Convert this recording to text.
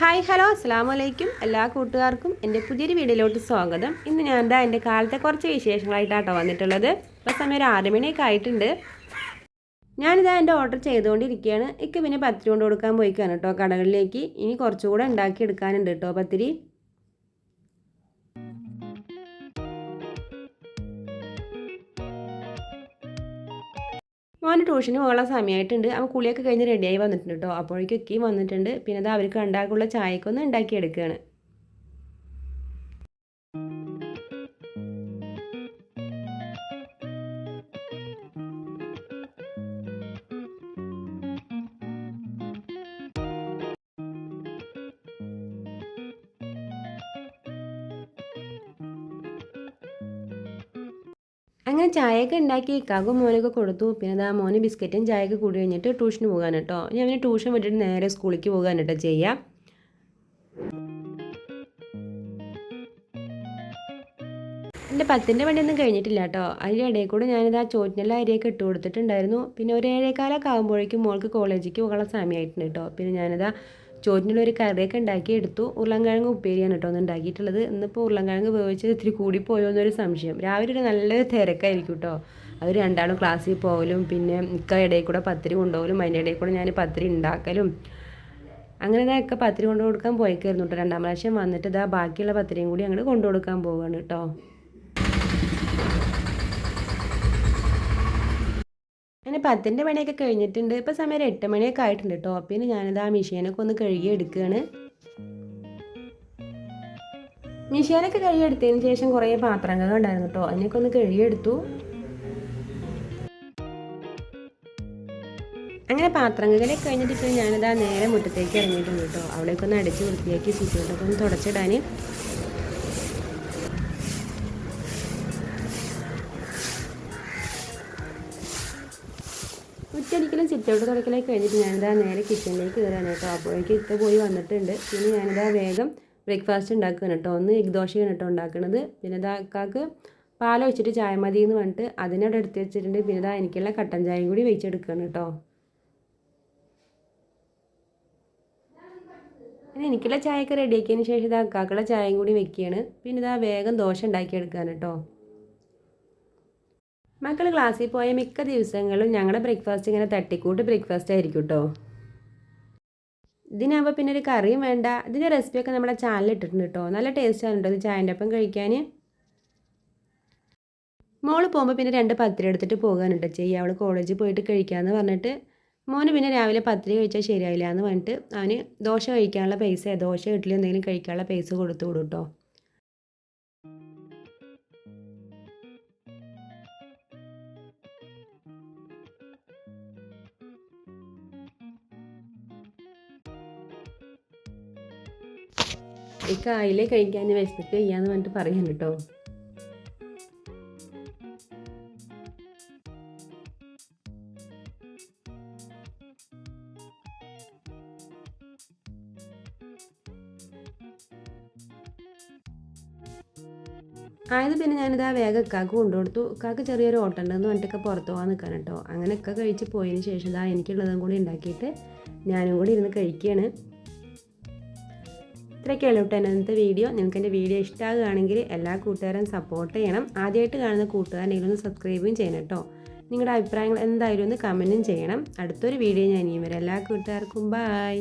Hi hello അസ്സലാമു അലൈക്കും എല്ലാ കൂട്ടുകാർക്കും എൻ്റെ പുതിയൊരു വീഡിയോയിലോട്ട് സ്വാഗതം. ഇന്ന് ഞാൻ എൻ്റെ കാലത്തെ കുറച്ച് വിശേഷങ്ങളായിട്ടാട്ടോ വന്നിട്ടുള്ളത്. ഇപ്പോൾ സമയം ഒരു 6 മണിയൊക്കെ ആയിട്ടുണ്ട്. ഞാനിതാ എൻ്റെ ഓർഡർ ചെയ്തുകൊണ്ടിരിക്കുകയാണ്. പിന്നെ പത്തിരി കൊണ്ട് കൊടുക്കാൻ പോയിക്കാണ് കേട്ടോ കടകളിലേക്ക്. ഇനി കുറച്ചുകൂടെ ഉണ്ടാക്കി എടുക്കാനുണ്ട് കേട്ടോ പത്തിരി. മോന് ട്യൂഷന് പോകാനുള്ള സമയമായിട്ടുണ്ട്. അവൻ കുളിയൊക്കെ കഴിഞ്ഞ് റെഡിയായി വന്നിട്ടുണ്ട് കേട്ടോ. അപ്പോഴേക്കും ഒക്കെയും വന്നിട്ടുണ്ട്. പിന്നെ അത് അവർക്ക് ഉണ്ടാക്കുള്ള ചായക്കൊന്ന് ഉണ്ടാക്കിയെടുക്കുകയാണ്. അങ്ങനെ ചായയൊക്കെ ഉണ്ടാക്കി ഇക്കാക്കും മോനൊക്കെ കൊടുത്തു. പിന്നെ അതാ മോന് ബിസ്ക്കറ്റും ചായയൊക്കെ കൂടി കഴിഞ്ഞിട്ട് ട്യൂഷന് പോകാൻ കേട്ടോ. ഞാൻ അവന് ട്യൂഷൻ വിട്ടിട്ട് നേരെ സ്കൂളിലേക്ക് പോകാൻ കേട്ടോ ചെയ്യാം. എൻ്റെ 10ൻ്റെ പണിയൊന്നും കഴിഞ്ഞിട്ടില്ല കേട്ടോ. അതിൻ്റെ ഇടയിൽ കൂടെ ഞാനിതാ ചോറ്റിനെല്ലാം അരിയൊക്കെ ഇട്ട് കൊടുത്തിട്ടുണ്ടായിരുന്നു. പിന്നെ ഒരു 7:15 ആകുമ്പോഴേക്കും മോൾക്ക് കോളേജിലേക്ക് പോകാനുള്ള സമയമായിട്ടുണ്ട് കേട്ടോ. പിന്നെ ഞാനിതാ ചോറ്റിനുള്ളൊരു കറിയൊക്കെ ഉണ്ടാക്കി എടുത്തു. ഉരുളൻകിഴങ്ങ് ഉപ്പേരിയാണ് കേട്ടോ ഒന്ന് ഉണ്ടാക്കിയിട്ടുള്ളത്. ഇന്നിപ്പോൾ ഉരുളൻകിഴങ്ങ് വേവിച്ചത് ഇത്തിരി കൂടിപ്പോയോ എന്നൊരു സംശയം. രാവിലെ ഒരു നല്ലൊരു തിരക്കായിരിക്കും കേട്ടോ. അവർ രണ്ടാളും ക്ലാസ്സിൽ പോകലും പിന്നെ ഇടയിൽ കൂടെ പത്തിരി കൊണ്ടുപോകലും അതിൻ്റെ ഇടയിൽ കൂടെ ഞാൻ പത്തിരി ഉണ്ടാക്കലും അങ്ങനെ ഇതൊക്കെ പത്തിരി കൊണ്ടു കൊടുക്കാൻ പോയിക്കായിരുന്നു കേട്ടോ. 2ാം പ്രാവശ്യം വന്നിട്ട് ഇതാ ബാക്കിയുള്ള പത്തിരിയും കൂടി അങ്ങോട്ട് കൊണ്ടു കൊടുക്കാൻ പോവുകയാണ് കേട്ടോ. അങ്ങനെ 10ൻ്റെ പണിയൊക്കെ കഴിഞ്ഞിട്ടുണ്ട്. ഇപ്പോൾ സമയം ഒരു 8 മണിയൊക്കെ ആയിട്ടുണ്ട് കേട്ടോ. പിന്നെ ഞാനിത് ആ മെഷീനൊക്കെ ഒന്ന് കഴുകി എടുക്കുകയാണ്. മെഷീനൊക്കെ കഴുകി എടുത്തതിന് ശേഷം കുറേ പാത്രങ്ങൾ ഉണ്ടായിരുന്നു കേട്ടോ. അതിനൊക്കെ ഒന്ന് കഴുകിയെടുത്തു. അങ്ങനെ പാത്രങ്ങളൊക്കെ കഴിഞ്ഞിട്ട് ഇപ്പോൾ ഞാനിതാ നേരെ മുറ്റത്തേക്ക് ഇറങ്ങിയിട്ടുണ്ട് കേട്ടോ. അവിടേക്കൊന്ന് അടിച്ച് വൃത്തിയാക്കി സിറ്റൗട്ടൊക്കെ ഒന്ന് തുടച്ചിടാൻ. ഉച്ചടിക്കലും സിറ്റൗട്ട് തുടക്കലൊക്കെ കഴിഞ്ഞിട്ട് ഞാനിതാ നേരെ കിച്ചണിലേക്ക് കയറാൻ കേട്ടോ. അപ്പോഴേക്കും ഇത്ത പോയി വന്നിട്ടുണ്ട്. പിന്നെ ഞാനിതാ വേഗം ബ്രേക്ക്ഫാസ്റ്റ് ഉണ്ടാക്കുകയാണ് കേട്ടോ. ഒന്ന് എഗ് ദോശയാണ് കേട്ടോ ഉണ്ടാക്കുന്നത്. പിന്നെ ഇതാ അക്കാക്ക് പാൽ ഒഴിച്ചിട്ട് ചായ മതി എന്ന് പറഞ്ഞിട്ട് അതിനോട് എടുത്ത് വെച്ചിട്ടുണ്ട്. പിന്നെ ഇതാ എനിക്കുള്ള കട്ടൻ ചായയും കൂടി വെച്ചെടുക്കുകയാണ് കേട്ടോ. പിന്നെ എനിക്കുള്ള ചായയൊക്കെ റെഡിയാക്കിയതിന് ശേഷം ഇതാ അക്കാക്കുള്ള ചായയും കൂടി വെക്കുകയാണ്. പിന്നെ ഇതാ വേഗം ദോശ ഉണ്ടാക്കിയെടുക്കാൻ കേട്ടോ. മക്കൾ ക്ലാസ്സിൽ പോയ മിക്ക ദിവസങ്ങളും ഞങ്ങളുടെ ബ്രേക്ക്ഫാസ്റ്റ് ഇങ്ങനെ തട്ടിക്കൂട്ട് ബ്രേക്ക്ഫാസ്റ്റ് ആയിരിക്കും കേട്ടോ. ഇതിനാകുമ്പോൾ പിന്നെ ഒരു കറിയും വേണ്ട. ഇതിൻ്റെ റെസിപ്പിയൊക്കെ നമ്മുടെ ചാനലിൽ ഇട്ടിട്ടുണ്ട് കേട്ടോ. നല്ല ടേസ്റ്റാണ് കേട്ടോ ഇത് ചായൻ്റെ ഒപ്പം കഴിക്കാൻ. മോള് പോകുമ്പോൾ പിന്നെ 2 പത്തിരി എടുത്തിട്ട് പോകാൻ കേട്ടോ ചെയ്യുക. അവൾ കോളേജിൽ പോയിട്ട് കഴിക്കാമെന്ന് പറഞ്ഞിട്ട് മോന് പിന്നെ രാവിലെ പത്തിരി കഴിച്ചാൽ ശരിയാവില്ല എന്ന് പറഞ്ഞിട്ട് അവന് ദോശ കഴിക്കാനുള്ള പൈസ ദോശ ഇഡ്ഡലി എന്തെങ്കിലും കഴിക്കാനുള്ള പൈസ കൊടുത്തു വിടും കേട്ടോ. ഈ കായിലെ കഴിക്കാൻ വിശന്നിട്ട് ചെയ്യാന്ന് പറഞ്ഞിട്ട് പറയാൻ കേട്ടോ. ആയത് പിന്നെ ഞാനിതാ വേഗം ഇക്കാക്ക് കൊണ്ടുകൊടുത്തു. ഇക്കാക്ക് ചെറിയൊരു ഓട്ടം ഉണ്ടെന്ന് പറഞ്ഞിട്ടൊക്കെ പുറത്ത് പോകാൻ നിൽക്കാൻ കേട്ടോ. അങ്ങനെ ഒക്കെ കഴിച്ച് പോയതിന് ശേഷം ഇതാ എനിക്കുള്ളതും കൂടി ഉണ്ടാക്കിയിട്ട് ഞാനും കൂടി ഇരുന്ന് കഴിക്കുകയാണ്. ഇത്രയൊക്കെയുള്ളൂ കേട്ടോ ഇന്നത്തെ വീഡിയോ. നിങ്ങൾക്ക് എൻ്റെ വീഡിയോ ഇഷ്ടമാകുകയാണെങ്കിൽ എല്ലാ കൂട്ടുകാരും സപ്പോർട്ട് ചെയ്യണം. ആദ്യമായിട്ട് കാണുന്ന കൂട്ടുകാരെങ്കിലും ഒന്ന് സബ്സ്ക്രൈബും ചെയ്യണം കേട്ടോ. നിങ്ങളുടെ അഭിപ്രായങ്ങൾ എന്തായാലും ഒന്ന് കമൻറ്റും ചെയ്യണം. അടുത്തൊരു വീഡിയോ ഞാൻ ഇനിയും വരാം. എല്ലാ കൂട്ടുകാർക്കും ബൈ.